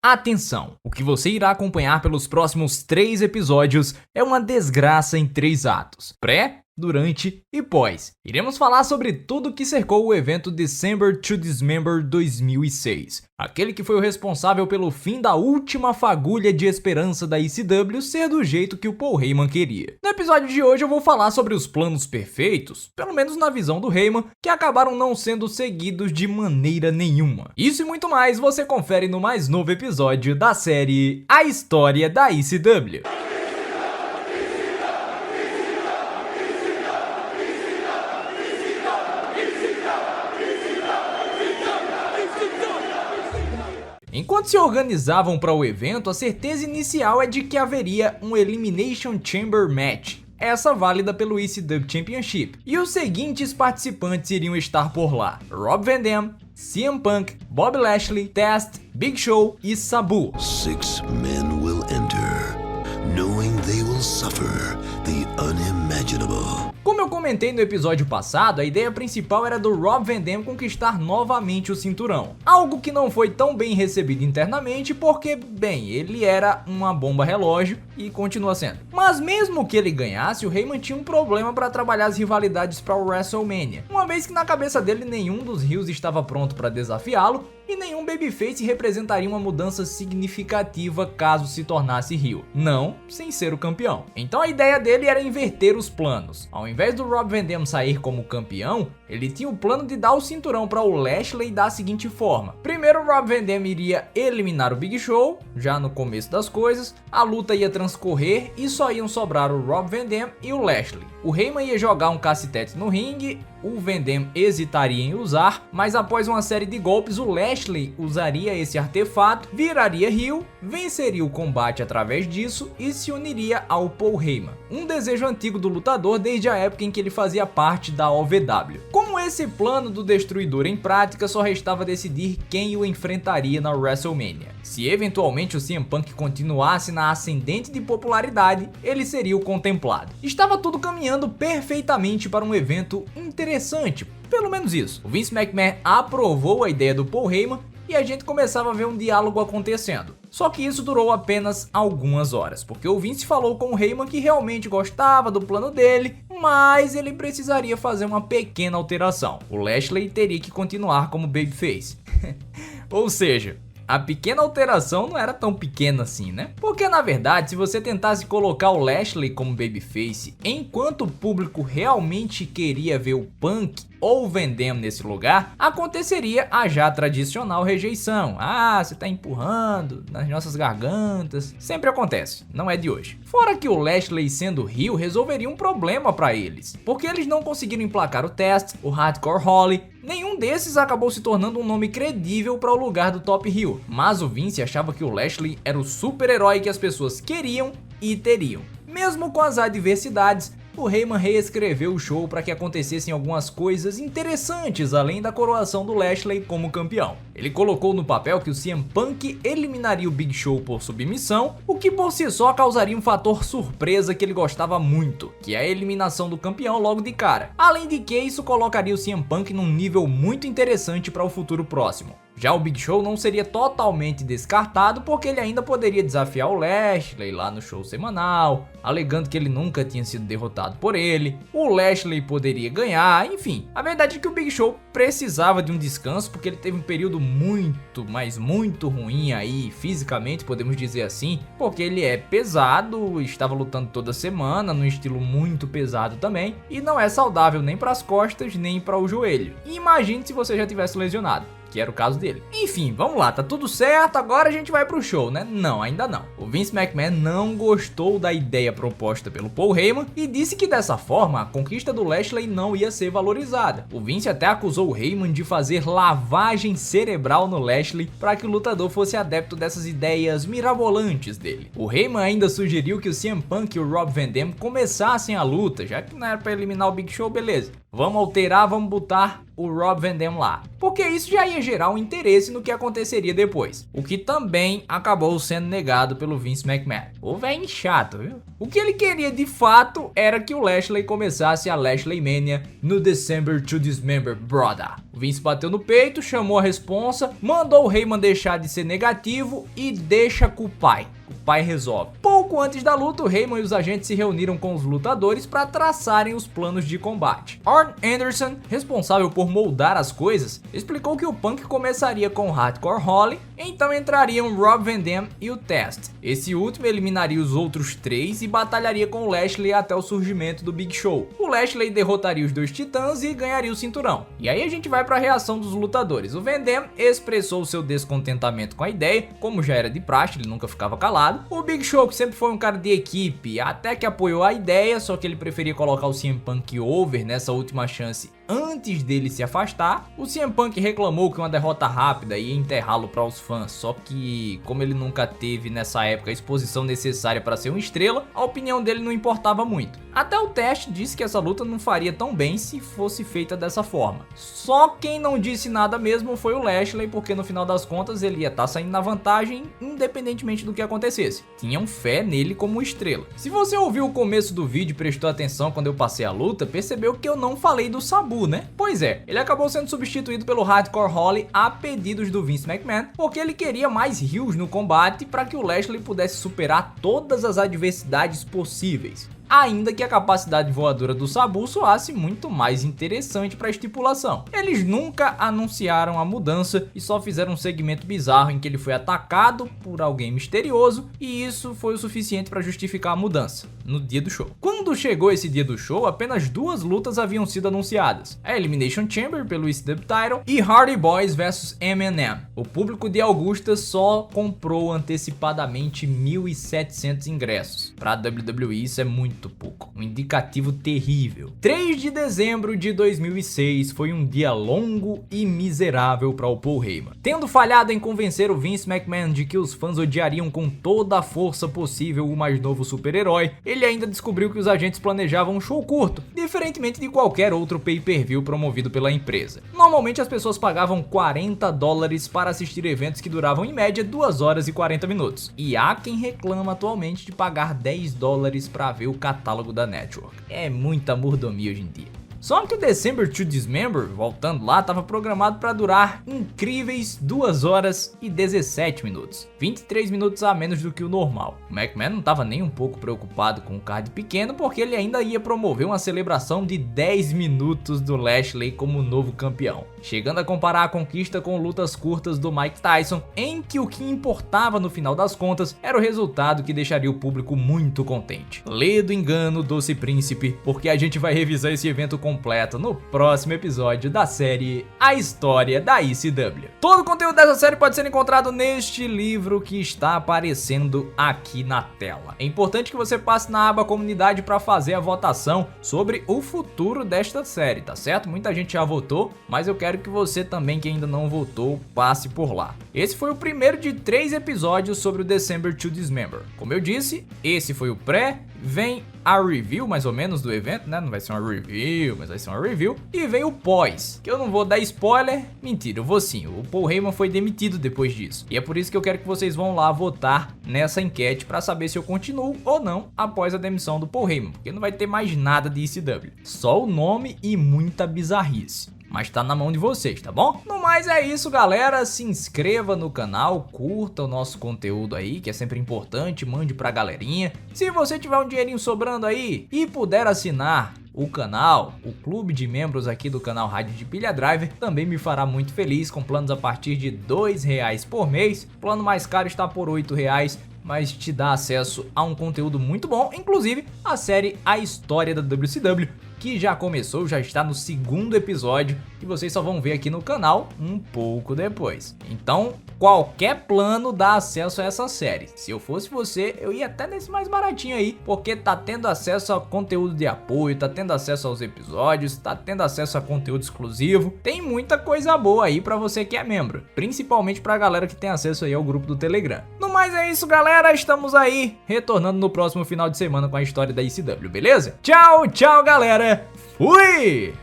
Atenção! O que você irá acompanhar pelos próximos 3 episódios é uma desgraça em 3 atos: pré, durante e pós. Iremos falar sobre tudo que cercou o evento December to Dismember 2006, aquele que foi o responsável pelo fim da última fagulha de esperança da ECW ser do jeito que o Paul Heyman queria. No episódio de hoje eu vou falar sobre os planos perfeitos, pelo menos na visão do Heyman, que acabaram não sendo seguidos de maneira nenhuma. Isso e muito mais você confere no mais novo episódio da série A História da ECW. Enquanto se organizavam para o evento, a certeza inicial é de que haveria um Elimination Chamber Match, essa válida pelo ECW Championship, e os seguintes participantes iriam estar por lá: Rob Van Dam, CM Punk, Bob Lashley, Test, Big Show e Sabu. 6 men will enter, knowing they will suffer the unimaginable. Como eu comentei no episódio passado, a ideia principal era do Rob Van Dam conquistar novamente o cinturão. Algo que não foi tão bem recebido internamente porque, bem, ele era uma bomba relógio e continua sendo. Mas mesmo que ele ganhasse, o Heyman tinha um problema para trabalhar as rivalidades para o WrestleMania, uma vez que na cabeça dele nenhum dos heels estava pronto para desafiá-lo e nenhum babyface representaria uma mudança significativa caso se tornasse heel, não sem ser o campeão. Então a ideia dele era inverter os planos. Ao invés do Rob Van Dam sair como campeão, ele tinha o plano de dar o cinturão para o Lashley da seguinte forma: primeiro o Rob Van Dam iria eliminar o Big Show, já no começo das coisas, a luta ia transcorrer e só iam sobrar o Rob Van Dam e o Lashley. O Heyman ia jogar um cacetete no ringue, o Van Dam hesitaria em usar, mas após uma série de golpes o Lashley usaria esse artefato, viraria heel, venceria o combate através disso e se uniria ao Paul Heyman, um desejo antigo do lutador desde a época em que ele fazia parte da OVW. Como esse plano do Destruidor em prática, só restava decidir quem o enfrentaria na WrestleMania. Se eventualmente o CM Punk continuasse na ascendente de popularidade, ele seria o contemplado. Estava tudo caminhando perfeitamente para um evento interessante, pelo menos isso. O Vince McMahon aprovou a ideia do Paul Heyman e a gente começava a ver um diálogo acontecendo. Só que isso durou apenas algumas horas, porque o Vince falou com o Heyman que realmente gostava do plano dele, mas ele precisaria fazer uma pequena alteração. O Lashley teria que continuar como babyface. Ou seja, a pequena alteração não era tão pequena assim, né? Porque na verdade, se você tentasse colocar o Lashley como babyface, enquanto o público realmente queria ver o Punk ou o Van Dam nesse lugar, aconteceria a já tradicional rejeição. Ah, você tá empurrando nas nossas gargantas. Sempre acontece, não é de hoje. Fora que o Lashley sendo heel resolveria um problema pra eles, porque eles não conseguiram emplacar o Test, o Hardcore Holly. Nenhum desses acabou se tornando um nome credível para o lugar do top heel, mas o Vince achava que o Lashley era o super-herói que as pessoas queriam e teriam. Mesmo com as adversidades, o Heyman reescreveu o show para que acontecessem algumas coisas interessantes além da coroação do Lashley como campeão. Ele colocou no papel que o CM Punk eliminaria o Big Show por submissão, o que por si só causaria um fator surpresa que ele gostava muito, que é a eliminação do campeão logo de cara. Além de que isso colocaria o CM Punk num nível muito interessante para o futuro próximo. Já o Big Show não seria totalmente descartado porque ele ainda poderia desafiar o Lashley lá no show semanal, alegando que ele nunca tinha sido derrotado por ele. O Lashley poderia ganhar, enfim. A verdade é que o Big Show precisava de um descanso porque ele teve um período muito, mas muito ruim aí fisicamente, podemos dizer assim, porque ele é pesado, estava lutando toda semana num estilo muito pesado também e não é saudável nem para as costas nem para o joelho. E imagine se você já tivesse lesionado, que era o caso dele. Enfim, vamos lá, tá tudo certo, agora a gente vai pro show, né? Não, ainda não. O Vince McMahon não gostou da ideia proposta pelo Paul Heyman e disse que dessa forma a conquista do Lashley não ia ser valorizada. O Vince até acusou o Heyman de fazer lavagem cerebral no Lashley para que o lutador fosse adepto dessas ideias mirabolantes dele. O Heyman ainda sugeriu que o CM Punk e o Rob Van Dam começassem a luta, já que não era para eliminar o Big Show, beleza. vamos alterar, vamos botar o Rob Van Dam lá. Porque isso já ia gerar um interesse no que aconteceria depois. O que também acabou sendo negado pelo Vince McMahon. O velho chato, viu? O que ele queria de fato era que o Lashley começasse a Lashley Mania no December to Dismember, brother. O Vince bateu no peito, chamou a responsa, mandou o Heyman deixar de ser negativo e deixa com o pai. O pai resolve. Pouco antes da luta, o Heyman e os agentes se reuniram com os lutadores para traçarem os planos de combate. Arn Anderson, responsável por moldar as coisas, explicou que o Punk começaria com o Hardcore Holly, então entrariam Rob Van Dam e o Test. Esse último eliminaria os outros 3 e batalharia com o Lashley até o surgimento do Big Show. O Lashley derrotaria os 2 titãs e ganharia o cinturão. E aí a gente vai para a reação dos lutadores. O Van Dam expressou seu descontentamento com a ideia, como já era de praxe, ele nunca ficava calado. O Big Show, que sempre foi um cara de equipe, até que apoiou a ideia, só que ele preferia colocar o CM Punk over nessa última chance antes dele se afastar. O CM Punk reclamou que uma derrota rápida ia enterrá-lo para os fãs, só que como ele nunca teve nessa época a exposição necessária para ser uma estrela, a opinião dele não importava muito. Até o Test disse que essa luta não faria tão bem se fosse feita dessa forma. Só quem não disse nada mesmo foi o Lashley, porque no final das contas ele ia estar saindo na vantagem independentemente do que acontecesse. Tinham fé nele como estrela. Se você ouviu o começo do vídeo e prestou atenção quando eu passei a luta, percebeu que eu não falei do Sabu, né? Pois é, ele acabou sendo substituído pelo Hardcore Holly a pedidos do Vince McMahon, porque ele queria mais heels no combate para que o Lashley pudesse superar todas as adversidades possíveis. Ainda que a capacidade voadora do Sabu soasse muito mais interessante para a estipulação. Eles nunca anunciaram a mudança e só fizeram um segmento bizarro em que ele foi atacado por alguém misterioso, e isso foi o suficiente para justificar a mudança no dia do show. Quando chegou esse dia do show, apenas 2 lutas haviam sido anunciadas: a Elimination Chamber pelo ICW Title e Hardy Boys vs M&M. O público de Augusta só comprou antecipadamente 1.700 ingressos. Para a WWE isso é muito pouco, um indicativo terrível. 3 de dezembro de 2006 foi um dia longo e miserável para o Paul Heyman. Tendo falhado em convencer o Vince McMahon de que os fãs odiariam com toda a força possível o mais novo super-herói, ele ainda descobriu que os agentes planejavam um show curto, diferentemente de qualquer outro pay-per-view promovido pela empresa. Normalmente as pessoas pagavam $40 para assistir eventos que duravam em média 2 horas e 40 minutos. E há quem reclama atualmente de pagar $10 para ver o catálogo da Network. É muita mordomia hoje em dia. Só que o December to Dismember, voltando lá, estava programado para durar incríveis 2 horas e 17 minutos. 23 minutos a menos do que o normal. O McMahon não estava nem um pouco preocupado com o card pequeno, porque ele ainda ia promover uma celebração de 10 minutos do Lashley como novo campeão, chegando a comparar a conquista com lutas curtas do Mike Tyson, em que o que importava no final das contas era o resultado que deixaria o público muito contente. Lê do engano, doce príncipe, porque a gente vai revisar esse evento completo no próximo episódio da série A História da ECW. Todo o conteúdo dessa série pode ser encontrado neste livro que está aparecendo aqui na tela. É importante que você passe na aba comunidade para fazer a votação sobre o futuro desta série, tá certo? Muita gente já votou, mas eu quero que você também, que ainda não votou, passe por lá. Esse foi o primeiro de 3 episódios sobre o December to Dismember. Como eu disse, esse foi o pré, vem a review mais ou menos do evento, né? Não vai ser uma review, mas vai ser uma review. E vem o pós, que eu não vou dar spoiler. Mentira, eu vou sim. O Paul Heyman foi demitido depois disso. E é por isso que eu quero que vocês vão lá votar nessa enquete para saber se eu continuo ou não após a demissão do Paul Heyman, porque não vai ter mais nada de ECW. Só o nome e muita bizarrice. Mas tá na mão de vocês, tá bom? No mais é isso, galera. Se inscreva no canal, curta o nosso conteúdo aí, que é sempre importante, mande pra galerinha. Se você tiver um dinheirinho sobrando aí e puder assinar o canal, o clube de membros aqui do canal Rádio de Pilha Driver, também me fará muito feliz, com planos a partir de R$2 por mês. O plano mais caro está por R$8, mas te dá acesso a um conteúdo muito bom, inclusive a série A História da WCW, que já começou, já está no 2º episódio e vocês só vão ver aqui no canal um pouco depois. Então, qualquer plano dá acesso a essa série. Se eu fosse você, eu ia até nesse mais baratinho aí, porque tá tendo acesso a conteúdo de apoio, tá tendo acesso aos episódios, tá tendo acesso a conteúdo exclusivo. Tem muita coisa boa aí pra você que é membro, principalmente pra galera que tem acesso aí ao grupo do Telegram. No mais é isso, galera, estamos aí retornando no próximo final de semana com a história da ECW, beleza? Tchau, tchau, galera! Fui!